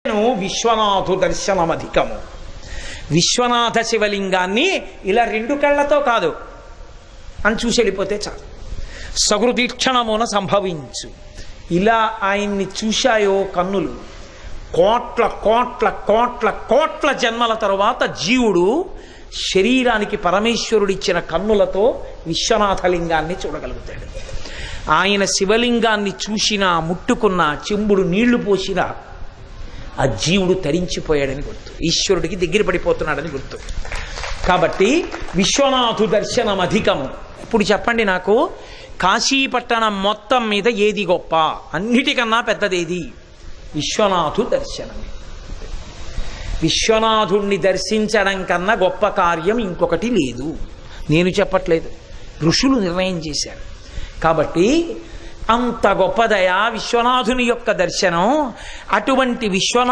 విశ్వనాథు దర్శనమధికము. విశ్వనాథ శివలింగాన్ని ఇలా రెండు కళ్ళతో కాదు అని చూసి వెళ్ళిపోతే చాలు. సగృదీక్షణమున సంభవించు. ఇలా ఆయన్ని చూశాయో కన్నులు, కోట్ల కోట్ల కోట్ల కోట్ల జన్మల తరువాత జీవుడు శరీరానికి పరమేశ్వరుడిచ్చిన కన్నులతో విశ్వనాథలింగాన్ని చూడగలుగుతాడు. ఆయన శివలింగాన్ని చూసినా, ముట్టుకున్నా, చెంబుడు నీళ్లు పోసినా ఆ జీవుడు తరించిపోయాడని గుర్తు, ఈశ్వరుడికి దగ్గర పడిపోతున్నాడని గుర్తు. కాబట్టి విశ్వనాథు దర్శనం అధికము. ఇప్పుడు చెప్పండి నాకు, కాశీపట్టణం మొత్తం మీద ఏది గొప్ప? అన్నిటికన్నా పెద్దదేది? విశ్వనాథు దర్శనమే. విశ్వనాథుణ్ణి దర్శించడం కన్నా గొప్ప కార్యం ఇంకొకటి లేదు. నేను చెప్పట్లేదు, ఋషులు నిర్ణయం చేశారు. కాబట్టి అంత గొప్పదయా విశ్వనాథుని యొక్క దర్శనం. అటువంటి విశ్వనాథ